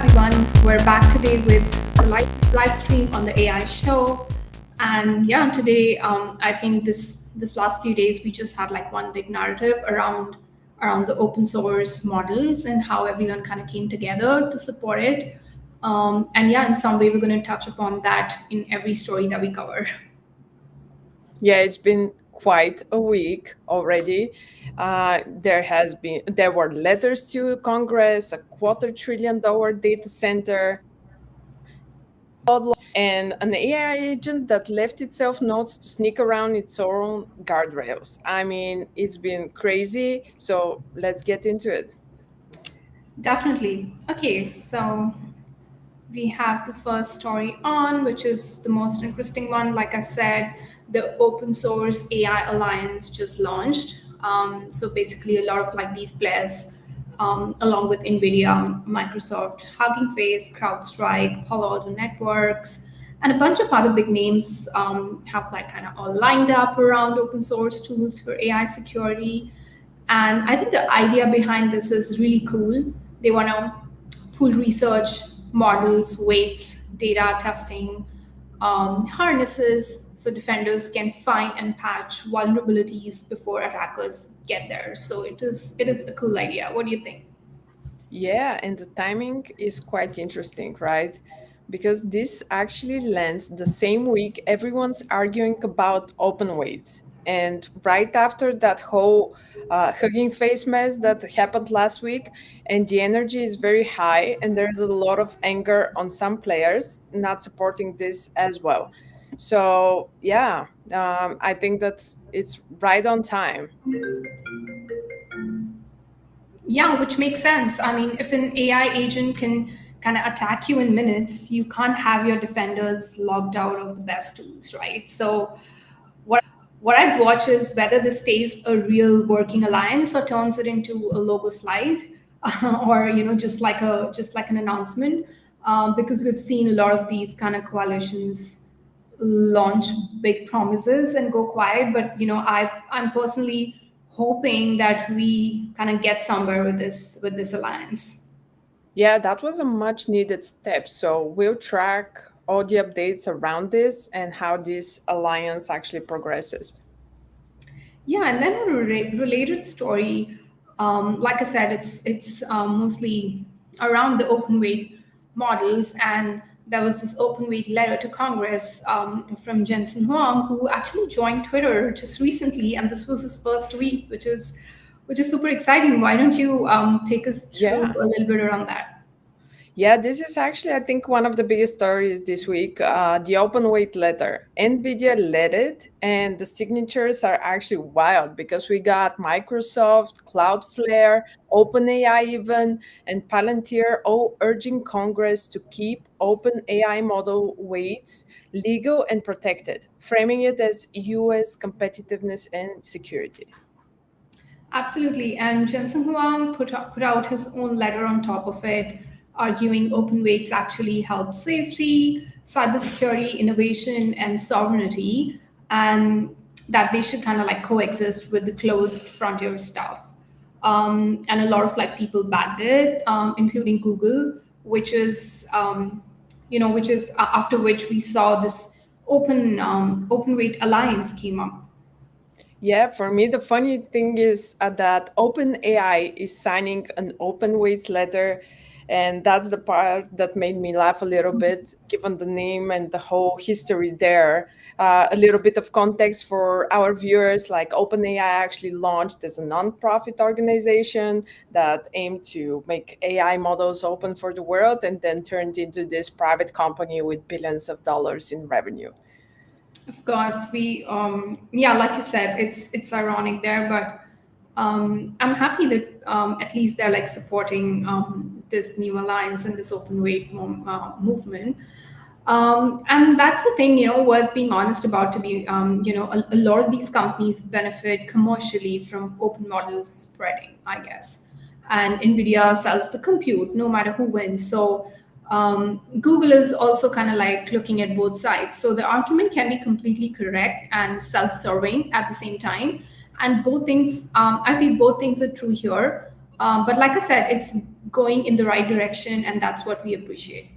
everyone. We're back today with the live stream on the AI show. And yeah, today I think this last few days we just had like one big narrative around the open source models and how everyone kind of came together to support it. And yeah, in some way we're going to touch upon that in every story that we cover. Yeah, it's been quite a week already. There were letters to Congress, a $250 billion data center, and an AI agent that left itself notes to sneak around its own guardrails. I mean, it's been crazy. So let's get into it. Definitely. Okay, so we have the first story on, which is the most interesting one. Like I said, the Open Source AI Alliance just launched. So basically, a lot of like these players, along with NVIDIA, Microsoft, Hugging Face, CrowdStrike, Palo Alto Networks, and a bunch of other big names have like kind of all lined up around open source tools for AI security. And I think the idea behind this is really cool. They want to pool research, models, weights, data testing, harnesses, so defenders can find and patch vulnerabilities before attackers get there. So it is a cool idea. What do you think? Yeah, and the timing is quite interesting, right? Because this actually lands the same week everyone's arguing about open weights. And right after that whole Hugging Face mess that happened last week, and the energy is very high, and there's a lot of anger on some players not supporting this as well. So, yeah, I think that it's right on time. Yeah, which makes sense. I mean, if an AI agent can kind of attack you in minutes, you can't have your defenders logged out of the best tools, right? So what I'd watch is whether this stays a real working alliance or turns it into a logo slide, or just like an announcement, because we've seen a lot of these kind of coalitions launch big promises and go quiet. But I'm personally hoping that we kind of get somewhere with this alliance. Yeah, that was a much needed step. So we'll track all the updates around this and how this alliance actually progresses. Yeah, and then a related story, like I said, it's mostly around the open weight models, and there was this open weight letter to Congress from Jensen Huang, who actually joined Twitter just recently, and this was his first tweet, which is super exciting. Why don't you take us through Yeah. a little bit around that? Yeah, this is actually, I think, one of the biggest stories this week. The open weight letter. NVIDIA led it, and the signatures are actually wild because we got Microsoft, Cloudflare, OpenAI even, and Palantir all urging Congress to keep open AI model weights legal and protected, framing it as US competitiveness and security. Absolutely. And Jensen Huang put out his own letter on top of it, arguing open weights actually help safety, cybersecurity, innovation, and sovereignty, and that they should kind of like coexist with the closed frontier stuff. And a lot of like people backed it, including Google, which is after which we saw this open weight alliance came up. Yeah, for me, the funny thing is that OpenAI is signing an open weights letter. And that's the part that made me laugh a little bit, given the name and the whole history there. A little bit of context for our viewers, like OpenAI actually launched as a nonprofit organization that aimed to make AI models open for the world and then turned into this private company with billions of dollars in revenue. Of course, yeah, like you said, it's ironic there, but I'm happy that at least they're like supporting this new alliance and this open weight movement. And that's the thing, worth being honest about. To be, a lot of these companies benefit commercially from open models spreading, I guess. And Nvidia sells the compute, no matter who wins. So Google is also kind of like looking at both sides. So the argument can be completely correct and self-serving at the same time. And both things, I feel both things are true here. But like I said, it's going in the right direction, and that's what we appreciate.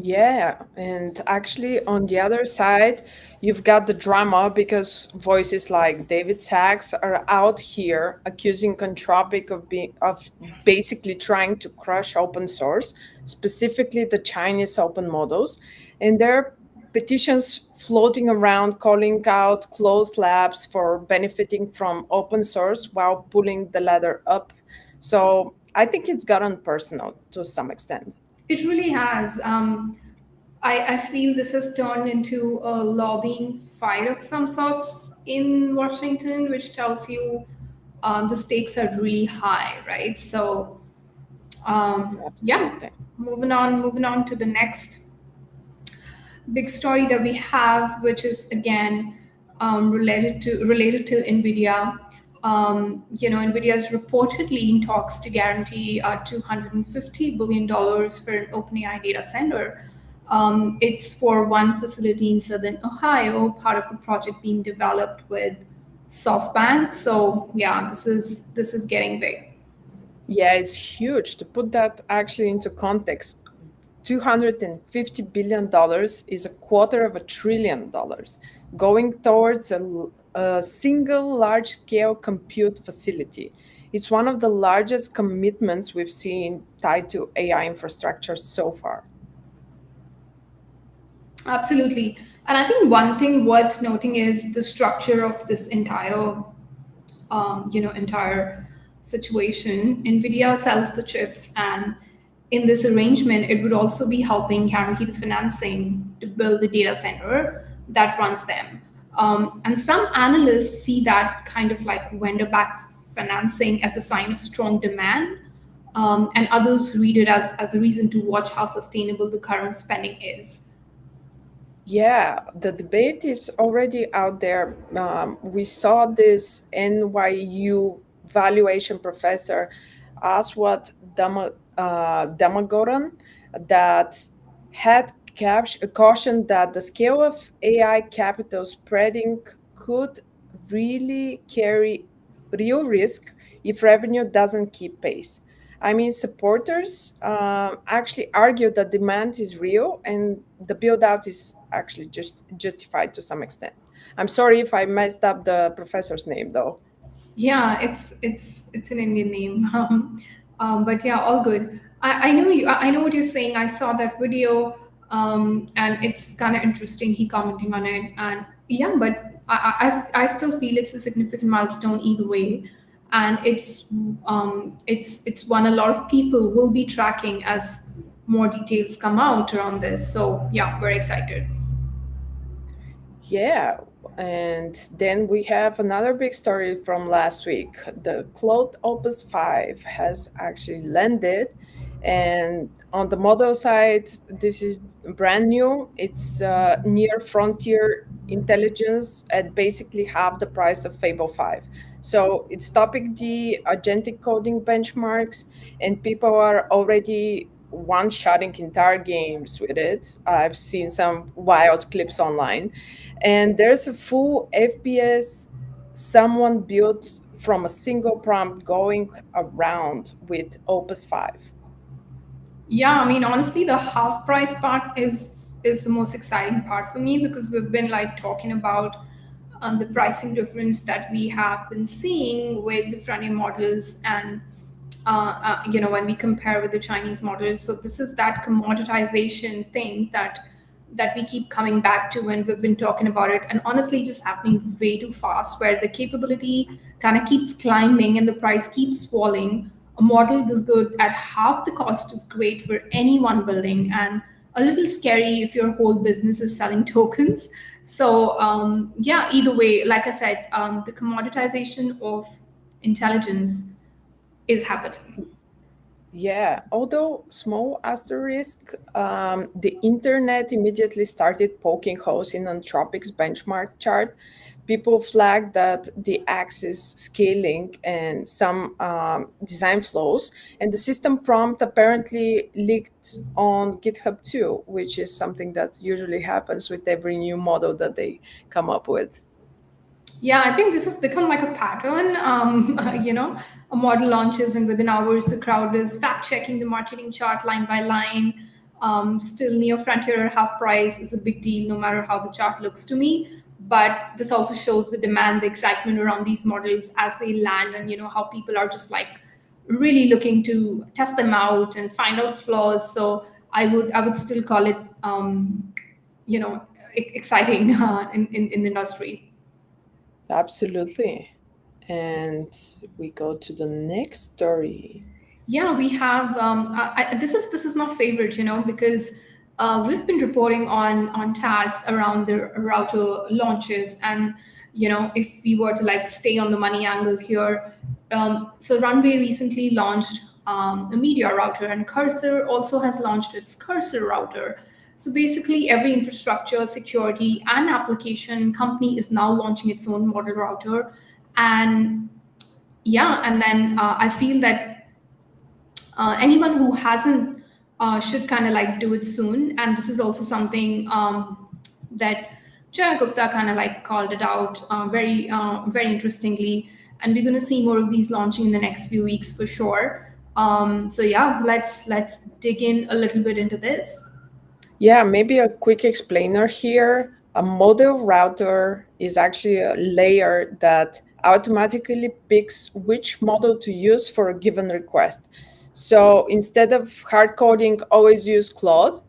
Yeah, and actually on the other side, you've got the drama because voices like David Sachs are out here accusing Contropic of basically trying to crush open source, specifically the Chinese open models, and there are petitions floating around calling out closed labs for benefiting from open source while pulling the ladder up. So I think it's gotten personal to some extent. It really has. I feel this has turned into a lobbying fight of some sorts in Washington, which tells you the stakes are really high, right? So, yeah, Absolutely. moving on to the next big story that we have, which is again related to Nvidia. Nvidia is reportedly in talks to guarantee $250 billion for an OpenAI data center. It's for one facility in southern Ohio, part of a project being developed with SoftBank. So yeah, this is getting big. Yeah, it's huge. To put that actually into context, $250 billion is a quarter of $1 trillion going towards a single large scale compute facility. It's one of the largest commitments we've seen tied to AI infrastructure so far. Absolutely. And I think one thing worth noting is the structure of this entire situation. Nvidia sells the chips, and in this arrangement, it would also be helping guarantee the financing to build the data center that runs them. And some analysts see that kind of like vendor-backed financing as a sign of strong demand, and others read it as a reason to watch how sustainable the current spending is. Yeah, the debate is already out there. We saw this NYU valuation professor, Aswat Damagoran, that had cautioned that the scale of AI capital spreading could really carry real risk if revenue doesn't keep pace. I mean, supporters actually argue that demand is real and the build out is actually just justified to some extent. I'm sorry if I messed up the professor's name, though. Yeah, it's an Indian name, but yeah, all good. I know you. I know what you're saying. I saw that video, and it's kind of interesting. He commenting on it, and yeah, but I still feel it's a significant milestone either way, and it's one a lot of people will be tracking as more details come out around this. So yeah, we're excited. Yeah, and then we have another big story from last week. The Claude Opus 5 has actually landed, and on the model side, this is brand new. It's near frontier intelligence at basically half the price of Fable 5. So it's topping the agentic coding benchmarks, and people are already one-shotting entire games with it. I've seen some wild clips online, and there's a full FPS someone built from a single prompt going around with Opus 5. Yeah, I mean, honestly, the half price part is the most exciting part for me because we've been like talking about the pricing difference that we have been seeing with the frontier models and when we compare with the Chinese models. So this is that commoditization thing that we keep coming back to when we've been talking about it, and honestly, just happening way too fast, where the capability kind of keeps climbing and the price keeps falling. A model this good at half the cost is great for anyone building, and a little scary if your whole business is selling tokens. So yeah, either way, like I said, the commoditization of intelligence is happening. Yeah, although small asterisk, the internet immediately started poking holes in Anthropic's benchmark chart. People flagged that the axis scaling and some design flows, and the system prompt apparently leaked on GitHub too, which is something that usually happens with every new model that they come up with. Yeah, I think this has become like a pattern. A model launches, and within hours, the crowd is fact checking the marketing chart line by line. Still, near frontier or half price is a big deal, no matter how the chart looks to me. But this also shows the demand, the excitement around these models as they land, and how people are just like really looking to test them out and find out flaws. So I would still call it you know exciting in the industry. Absolutely. And we go to the next story. Yeah, we have. This is my favorite, because we've been reporting on tasks around the router launches, and if we were to like stay on the money angle here, so Runway recently launched a media router, and Cursor also has launched its Cursor router. So basically, every infrastructure, security, and application company is now launching its own model router, and yeah, and then I feel that anyone who hasn't should kind of like do it soon. And this is also something that Jaya Gupta kind of like called it out very interestingly. And we're going to see more of these launching in the next few weeks for sure. So yeah, let's dig in a little bit into this. Yeah, maybe a quick explainer here. A model router is actually a layer that automatically picks which model to use for a given request. So instead of hard coding, always use Claude.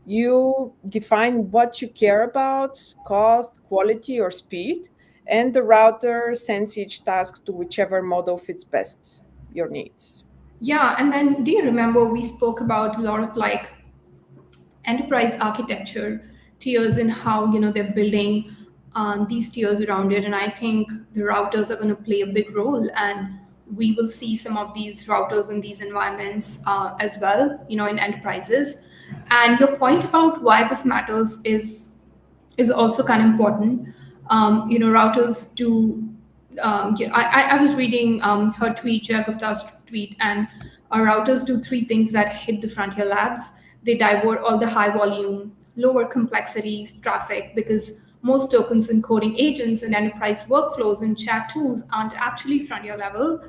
You define what you care about, cost, quality, or speed, and the router sends each task to whichever model fits best your needs. Yeah, and then do you remember we spoke about a lot of like enterprise architecture tiers and how they're building these tiers around it, and I think the routers are going to play a big role, and we will see some of these routers in these environments as well, in enterprises. And your point about why this matters is also kind of important. Routers do. I was reading her tweet, Jaya Gupta's tweet, and our routers do three things that hit the frontier labs. They divert all the high volume, lower complexities traffic, because most tokens encoding agents and enterprise workflows and chat tools aren't actually frontier level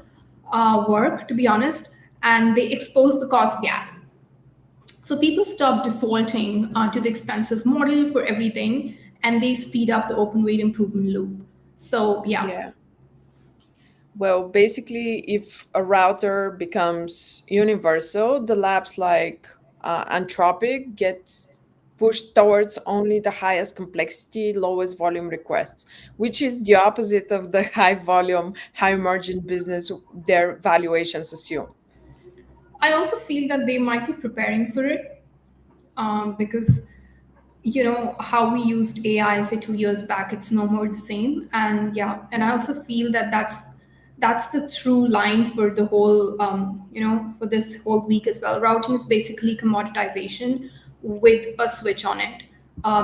work, to be honest, and they expose the cost gap. So people stop defaulting to the expensive model for everything, and they speed up the open weight improvement loop. So yeah. Yeah. Well, basically, if a router becomes universal, the labs like Anthropic get pushed towards only the highest complexity, lowest volume requests, which is the opposite of the high volume, high margin business their valuations assume. I also feel that they might be preparing for it because how we used AI say 2 years back, it's no more the same. And yeah, and I also feel that that's the through line for the whole for this whole week as well. Routing is basically commoditization with a switch on it,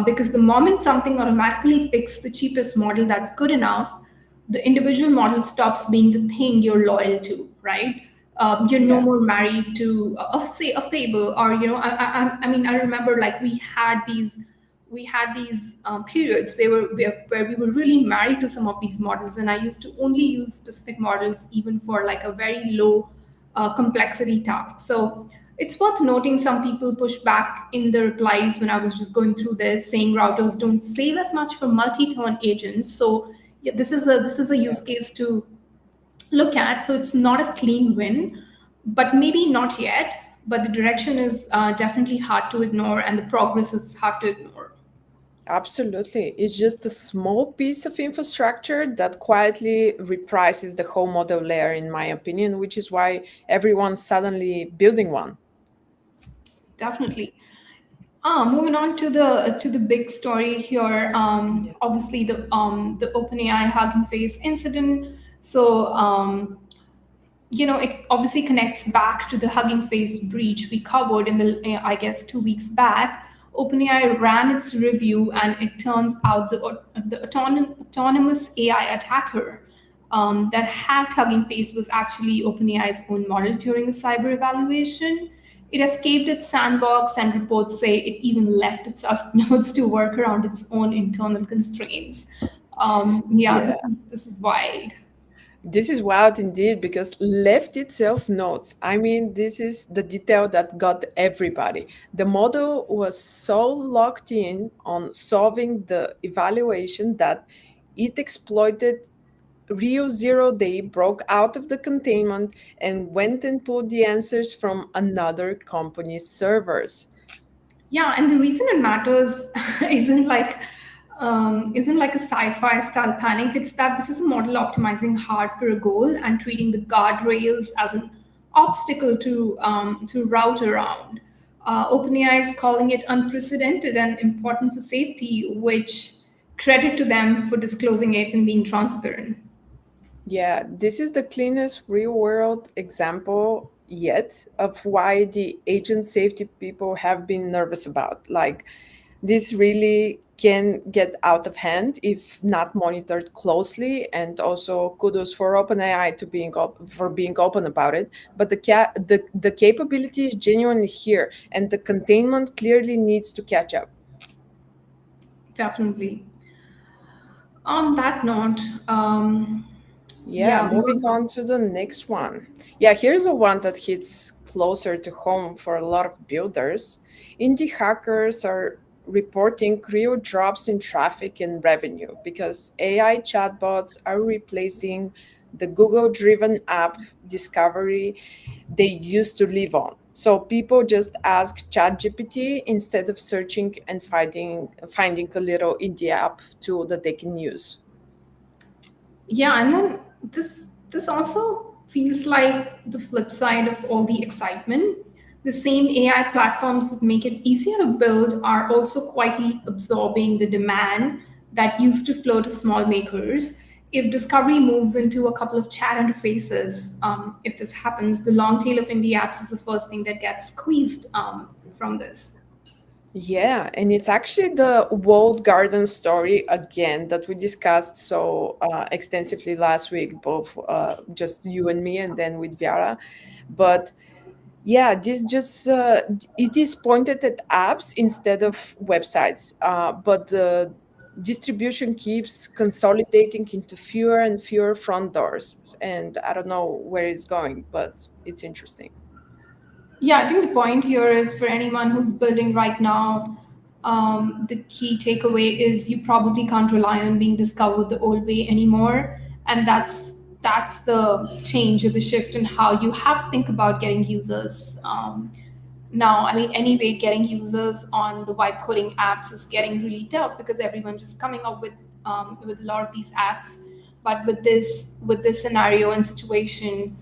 because the moment something automatically picks the cheapest model that's good enough, the individual model stops being the thing you're loyal to, right? You're no Yeah. more married to say a Fable, or I mean, I remember like we had these periods where we were really married to some of these models, and I used to only use specific models even for like a very low complexity task. So it's worth noting some people push back in the replies when I was just going through this, saying routers don't save as much for multi-turn agents. So yeah, this is a use case to look at. So it's not a clean win, but maybe not yet. But the direction is definitely hard to ignore, and the progress is hard to ignore. Absolutely. It's just a small piece of infrastructure that quietly reprices the whole model layer, in my opinion, which is why everyone's suddenly building one. Definitely. Moving on to the big story here. Yeah. Obviously the OpenAI Hugging Face incident. So it obviously connects back to the Hugging Face breach we covered in the I guess 2 weeks back. OpenAI ran its review, and it turns out the autonomous AI attacker that hacked Hugging Face was actually OpenAI's own model during a cyber evaluation. It escaped its sandbox, and reports say it even left its nodes to work around its own internal constraints. Yeah, Yeah. this is wild. This is wild indeed because left itself notes. I mean, this is the detail that got everybody. The model was so locked in on solving the evaluation that it exploited real zero day, broke out of the containment, and went and pulled the answers from another company's servers. Yeah, and the reason it matters isn't like isn't like a sci-fi style panic. It's that this is a model optimizing hard for a goal and treating the guardrails as an obstacle to route around. OpenAI is calling it unprecedented and important for safety, which credit to them for disclosing it and being transparent. Yeah, this is the cleanest real world example yet of why the agent safety people have been nervous about. Like, this really can get out of hand if not monitored closely. And also, kudos for OpenAI to for being open about it. But the capability is genuinely here, and the containment clearly needs to catch up. Definitely. On that note, Yeah, yeah, moving on to the next one. Yeah, here's a one that hits closer to home for a lot of builders. Indie hackers are reporting real drops in traffic and revenue because AI chatbots are replacing the Google driven app discovery they used to live on. So people just ask ChatGPT instead of searching and finding a little indie app tool that they can use. yeah, and then this also feels like the flip side of all the excitement. The same AI platforms that make it easier to build are also quietly absorbing the demand that used to flow to small makers. If discovery moves into a couple of chat interfaces, if this happens, the long tail of indie apps is the first thing that gets squeezed from this. Yeah, and it's actually the walled garden story again that we discussed so extensively last week, both just you and me, and then with Viara. But yeah, this just it is pointed at apps instead of websites, but the distribution keeps consolidating into fewer and fewer front doors, and I don't know where it's going, but it's interesting. Yeah, I think the point here is for anyone who's building right now, the key takeaway is you probably can't rely on being discovered the old way anymore, and that's the change or the shift in how you have to think about getting users. Now, I mean, anyway, getting users on the vibe coding apps is getting really tough because everyone's just coming up with a lot of these apps. But with this scenario and situation,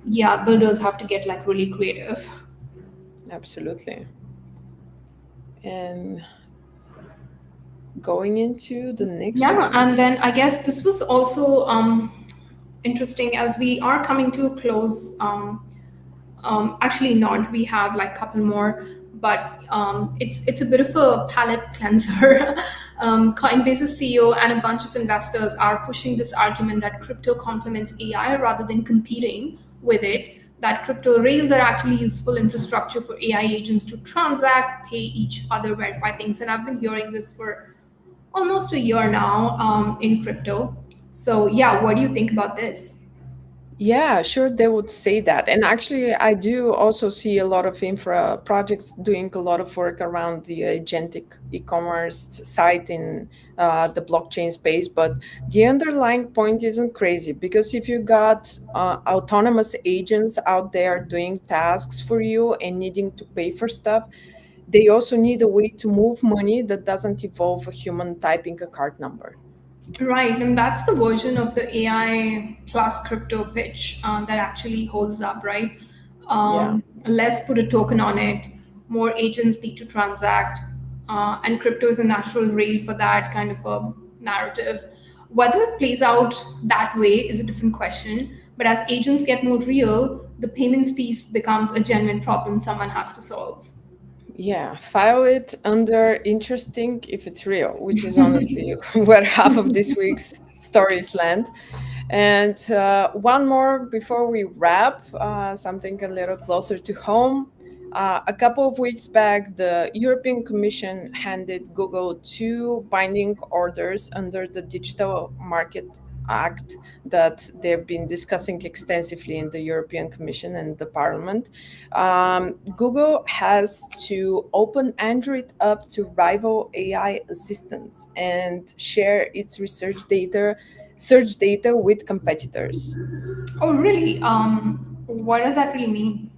yeah, builders have to get like really creative. Absolutely. And going into the next Yeah, one. and then I guess this was also interesting as we are coming to a close. Actually, not. We have like a couple more, but it's a bit of a palate cleanser. Coinbase's CEO and a bunch of investors are pushing this argument that crypto complements AI rather than competing with it. That crypto rails are actually useful infrastructure for AI agents to transact, pay each other, verify things. And I've been hearing this for almost a year now in crypto. So yeah, what do you think about this? Yeah, sure, they would say that. And actually, I do also see a lot of infra projects doing a lot of work around the agentic e-commerce site in the blockchain space. But the underlying point isn't crazy because if you got autonomous agents out there doing tasks for you and needing to pay for stuff, they also need a way to move money that doesn't involve a human typing a card number. Right, and that's the version of the AI plus crypto pitch that actually holds up, right? Yeah. Less put a token on it, more agents need to transact, and crypto is a natural rail for that kind of a narrative. Whether it plays out that way is a different question, but as agents get more real, the payments piece becomes a genuine problem someone has to solve. Yeah, file it under interesting if it's real, which is honestly where half of this week's stories land. And one more before we wrap, something a little closer to home. A couple of weeks back, the European Commission handed Google two binding orders under the Digital Market Act that they've been discussing extensively in the European Commission and the Parliament. Google has to open Android up to rival AI assistants and share its search data with competitors. Oh, really? What does that really mean?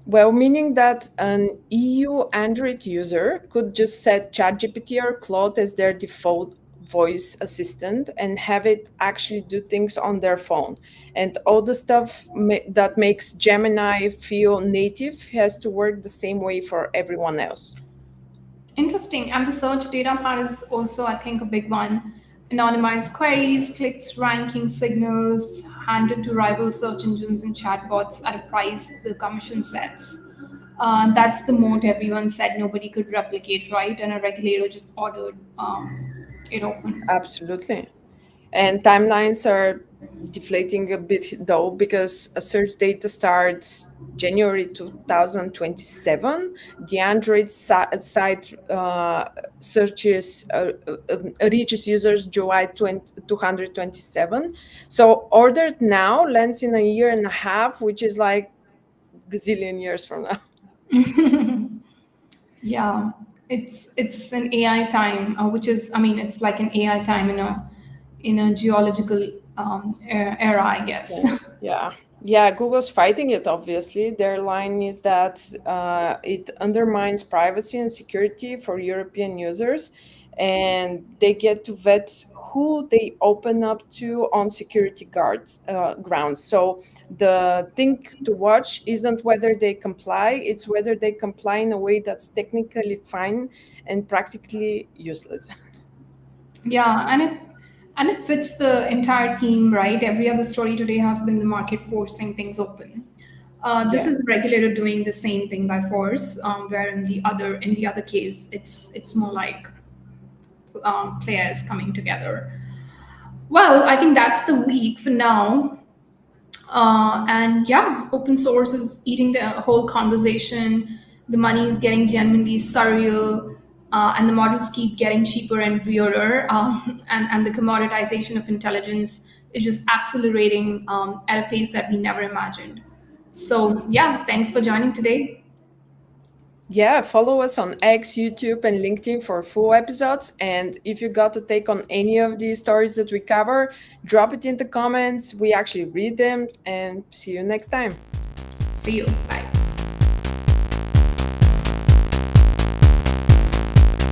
Well, meaning that an EU Android user could just set ChatGPT or Claude as their default voice assistant and have it actually do things on their phone. And all the stuff that makes Gemini feel native has to work the same way for everyone else. Interesting. And the search data part is also, I think, a big one. Anonymized queries, clicks, ranking signals handed to rival search engines and chatbots at a price the commission sets. That's the moat everyone said nobody could replicate, right? And a regulator just ordered it open. Absolutely. And timelines are deflating a bit though, because a search data starts January 2027. The Android site searches reaches users July 227. So ordered now lands in a year and a half, which is like gazillion years from now. Yeah, it's an AI time, which is, I mean, it's like an AI time in a geological era, I guess. Yes. Yeah. Yeah, Google's fighting it, obviously. Their line is that it undermines privacy and security for European users, and they get to vet who they open up to on security guards grounds. So the thing to watch isn't whether they comply, it's whether they comply in a way that's technically fine and practically useless. Yeah, and it fits the entire theme, right? Every other story today has been the market forcing things open. This Yeah. is the regulator doing the same thing by force, where in the other case, it's more like players coming together. Well, I think that's the week for now. And yeah, open source is eating the whole conversation. The money is getting genuinely surreal, and the models keep getting cheaper and weirder. And the commoditization of intelligence is just accelerating at a pace that we never imagined. So, yeah, thanks for joining today. Yeah, follow us on X, YouTube, and LinkedIn for full episodes. And if you got a take on any of these stories that we cover, drop it in the comments. We actually read them, and see you next time. See you. Bye.